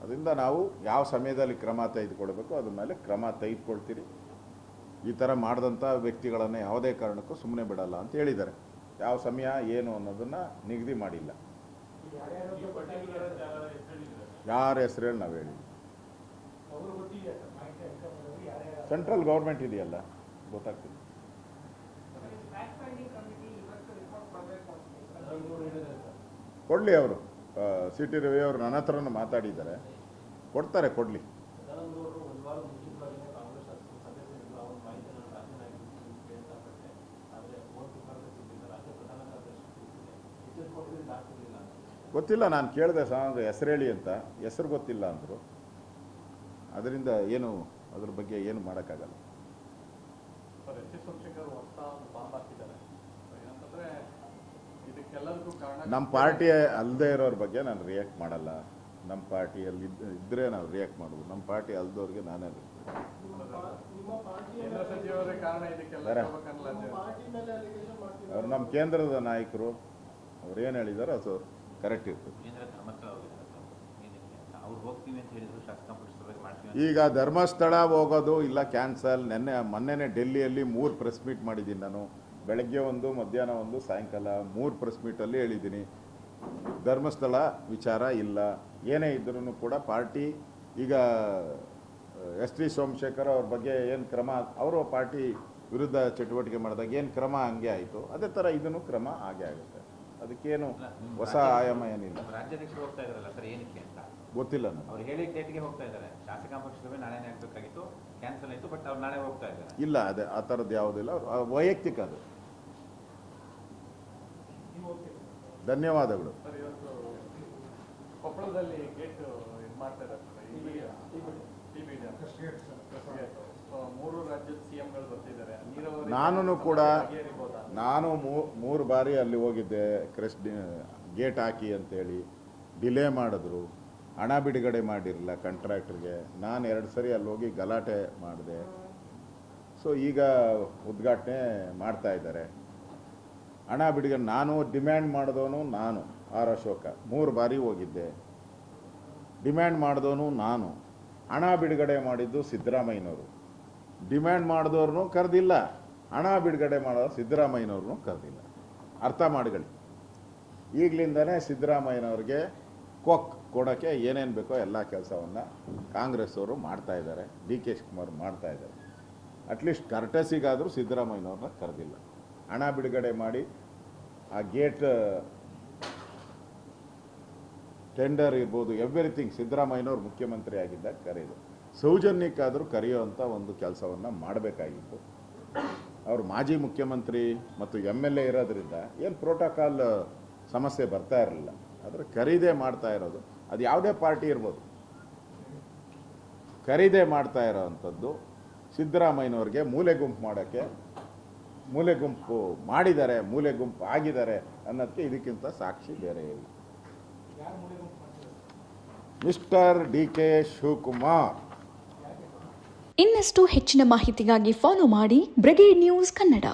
S1: ಅದರಿಂದ ನಾವು ಯಾವ ಸಮಯದಲ್ಲಿ ಕ್ರಮ ತೆಗೆದುಕೊಳ್ಬೇಕು ಅದ್ರ ಮೇಲೆ ಕ್ರಮ ತೆಗೆದುಕೊಳ್ತೀರಿ. ಈ ಥರ ಮಾಡಿದಂಥ ವ್ಯಕ್ತಿಗಳನ್ನು ಯಾವುದೇ ಕಾರಣಕ್ಕೂ ಸುಮ್ಮನೆ ಬಿಡಲ್ಲ ಅಂತ ಹೇಳಿದ್ದಾರೆ. ಯಾವ ಸಮಯ ಏನು ಅನ್ನೋದನ್ನು ನಿಗದಿ ಮಾಡಿಲ್ಲ. ಯಾರ ಹೆಸರು ಹೇಳಿ ನಾವು ಹೇಳಿ, ಸೆಂಟ್ರಲ್ ಗೌರ್ಮೆಂಟ್ ಇದೆಯಲ್ಲ, ಗೊತ್ತಾಗ್ತದೆ. ಕೊಡಲಿ ಅವರು, CT ರವಿ ಅವರು ನನ್ನ ಹತ್ರನೂ ಮಾತಾಡಿದ್ದಾರೆ, ಕೊಡ್ತಾರೆ, ಕೊಡಲಿ. ಗೊತ್ತಿಲ್ಲ, ನಾನು ಕೇಳಿದೆ ಹೆಸರು ಹೇಳಿ ಅಂತ, ಹೆಸರು ಗೊತ್ತಿಲ್ಲ ಅಂದರು. ಅದರಿಂದ ಏನು ಅದ್ರ ಬಗ್ಗೆ ಏನು ಮಾಡೋಕ್ಕಾಗಲ್ಲ. ನಮ್ಮ ಪಾರ್ಟಿ ಅಲ್ಲದೆ ಇರೋರ ಬಗ್ಗೆ ನಾನು ರಿಯಾಕ್ಟ್ ಮಾಡಲ್ಲ. ನಮ್ಮ ಪಾರ್ಟಿಯಲ್ಲಿ ಇದ್ದರೆ ನಾವು ರಿಯಾಕ್ಟ್ ಮಾಡೋದು. ನಮ್ಮ ಪಾರ್ಟಿ ಅಲ್ದವ್ರಿಗೆ ನಾನೇ ಅವ್ರು ನಮ್ಮ ಕೇಂದ್ರದ ನಾಯಕರು, ಅವ್ರು ಏನು ಹೇಳಿದಾರೋ ಅದು ಕರೆಕ್ಟ್ ಇರ್ತದೆ. ಈಗ ಧರ್ಮಸ್ಥಳ ಹೋಗೋದು ಇಲ್ಲ, ಕ್ಯಾನ್ಸಲ್. ಮೊನ್ನೆನೇ ಡೆಲ್ಲಿಯಲ್ಲಿ 3 ಪ್ರೆಸ್ ಮೀಟ್ ಮಾಡಿದ್ದೀನಿ ನಾನು. ಬೆಳಗ್ಗೆ ಒಂದು, ಮಧ್ಯಾಹ್ನ ಒಂದು, ಸಾಯಂಕಾಲ 3 ಪ್ರೆಸ್ ಮೀಟಲ್ಲಿ ಹೇಳಿದ್ದೀನಿ. ಧರ್ಮಸ್ಥಳ ವಿಚಾರ ಇಲ್ಲ. ಏನೇ ಇದ್ರೂ ಕೂಡ ಪಾರ್ಟಿ ಈಗ SD ಸೋಮಶೇಖರ್ ಅವ್ರ ಬಗ್ಗೆ ಏನು ಕ್ರಮ, ಅವರು ಪಾರ್ಟಿ ವಿರುದ್ಧ ಚಟುವಟಿಕೆ ಮಾಡಿದಾಗ ಏನು ಕ್ರಮ ಹಂಗೆ ಆಯಿತು, ಅದೇ ಥರ ಇದನ್ನು ಕ್ರಮ ಹಾಗೆ ಆಗುತ್ತೆ. ಅದಕ್ಕೇನು ಹೊಸ ಆಯಾಮ ಏನಿಲ್ಲ.
S3: ರಾಜ್ಯಾಧ್ಯಕ್ಷರು ಹೋಗ್ತಾ ಇದಾರಲ್ಲ ಸರ್, ಏನಕ್ಕೆ ಅಂತ
S1: ಗೊತ್ತಿಲ್ಲ ನಾನು.
S3: ಅವ್ರು ಹೇಳಿದ ಡೇಟ್ಗೆ ಹೋಗ್ತಾ ಇದ್ದಾರೆ. ಶಾಸಕಾಂಗ ಸಭೆ ನಾಳೆನೇ ಆಗಬೇಕಾಗಿತ್ತು, ಕ್ಯಾನ್ಸಲ್ ಆಯಿತು, ಬಟ್ ಅವ್ರು ನಾಳೆ ಹೋಗ್ತಾ ಇದ್ದಾರೆ.
S1: ಇಲ್ಲ, ಅದೇ ಆ ಥರದ್ದು ಯಾವುದಿಲ್ಲ, ವೈಯಕ್ತಿಕ ಅದು. ಧನ್ಯವಾದಗಳು.
S2: ಸರ್, ಇವತ್ತು ಕೊಪ್ಪಳದಲ್ಲಿ ಗೇಟ್ ಇದು ಮಾಡ್ತಾ ಇದ್ದಾರೆ. ಮೂರು ರಾಜ್ಯದ CMಗಳು ಬರ್ತಿದ್ದಾರೆ.
S1: ನಾನು ಕೂಡ 3 ಬಾರಿ ಅಲ್ಲಿ ಹೋಗಿದ್ದೆ. ಗೇಟ್ ಹಾಕಿ ಅಂತೇಳಿ ಡಿಲೇ ಮಾಡಿದ್ರು, ಹಣ ಬಿಡುಗಡೆ ಮಾಡಿರಲಿಲ್ಲ ಕಾಂಟ್ರಾಕ್ಟ್ರಿಗೆ. ನಾನು 2 ಸರಿ ಅಲ್ಲಿ ಹೋಗಿ ಗಲಾಟೆ ಮಾಡಿದೆ. ಸೊ ಈಗ ಉದ್ಘಾಟನೆ ಮಾಡ್ತಾ ಇದ್ದಾರೆ. ಹಣ ಬಿಡುಗಡೆ ನಾನು ಡಿಮ್ಯಾಂಡ್ ಮಾಡಿದವನು ನಾನು, R ಅಶೋಕ 3 ಬಾರಿ ಹೋಗಿದ್ದೆ. ಡಿಮ್ಯಾಂಡ್ ಮಾಡಿದವನು ನಾನು, ಹಣ ಬಿಡುಗಡೆ ಮಾಡಿದ್ದು ಸಿದ್ದರಾಮಯ್ಯನವರು. ಡಿಮ್ಯಾಂಡ್ ಮಾಡಿದವ್ರನ್ನೂ ಕರೆದಿಲ್ಲ, ಹಣ ಬಿಡುಗಡೆ ಮಾಡೋದು ಸಿದ್ದರಾಮಯ್ಯನವ್ರನ್ನೂ ಕರೆದಿಲ್ಲ. ಅರ್ಥ ಮಾಡಿಕೊಳ್ಳಿ. ಈಗಲಿಂದನೇ ಸಿದ್ದರಾಮಯ್ಯನವ್ರಿಗೆ ಕೊಡೋಕ್ಕೆ ಏನೇನು ಬೇಕೋ ಎಲ್ಲ ಕೆಲಸವನ್ನು ಕಾಂಗ್ರೆಸ್ ಅವರು ಮಾಡ್ತಾಯಿದ್ದಾರೆ, DK ಶಿವಕುಮಾರ್ ಮಾಡ್ತಾಯಿದ್ದಾರೆ. ಅಟ್ಲೀಸ್ಟ್ ಕರ್ಟಸಿಗಾದರೂ ಸಿದ್ದರಾಮಯ್ಯನವ್ರನ್ನ ಕರೆದಿಲ್ಲ. ಹಣ ಬಿಡುಗಡೆ ಮಾಡಿ ಆ ಗೇಟ್ ಟೆಂಡರ್ ಇರ್ಬೋದು, ಎವ್ರಿಥಿಂಗ್ ಸಿದ್ದರಾಮಯ್ಯನವ್ರು ಮುಖ್ಯಮಂತ್ರಿ ಆಗಿದ್ದಾಗ ಕರೆಯೋದು. ಸೌಜನ್ಯಕ್ಕಾದರೂ ಕರೆಯುವಂಥ ಒಂದು ಕೆಲಸವನ್ನು ಮಾಡಬೇಕಾಗಿತ್ತು. ಅವರು ಮಾಜಿ ಮುಖ್ಯಮಂತ್ರಿ ಮತ್ತು MLA ಇರೋದ್ರಿಂದ ಏನು ಪ್ರೋಟೋಕಾಲ್ ಸಮಸ್ಯೆ ಬರ್ತಾ ಇರಲಿಲ್ಲ. ಆದರೆ ಖರೀದೇ ಮಾಡ್ತಾ ಇರೋದು ಅದು ಯಾವುದೇ ಪಾರ್ಟಿ ಇರ್ಬೋದು, ಖರೀದೇ ಮಾಡ್ತಾ ಇರೋವಂಥದ್ದು ಸಿದ್ದರಾಮಯ್ಯನವ್ರಿಗೆ ಮೂಲೆ ಗುಂಪು ಮಾಡೋಕ್ಕೆ, ಮೂಲೆ ಗುಂಪು ಮಾಡಿದ್ದಾರೆ, ಮೂಲೆ ಗುಂಪು ಆಗಿದ್ದಾರೆ ಅನ್ನೋದಕ್ಕೆ ಇದಕ್ಕಿಂತ ಸಾಕ್ಷಿ ಬೇರೆ ಇಲ್ಲ. Mister DK Shivakumar.
S4: ಇನ್ನಷ್ಟು ಹೆಚ್ಚಿನ ಮಾಹಿತಿಗಾಗಿ ಫಾಲೋ ಮಾಡಿ ಬ್ರಿಗೇಡ್ ನ್ಯೂಸ್ ಕನ್ನಡ.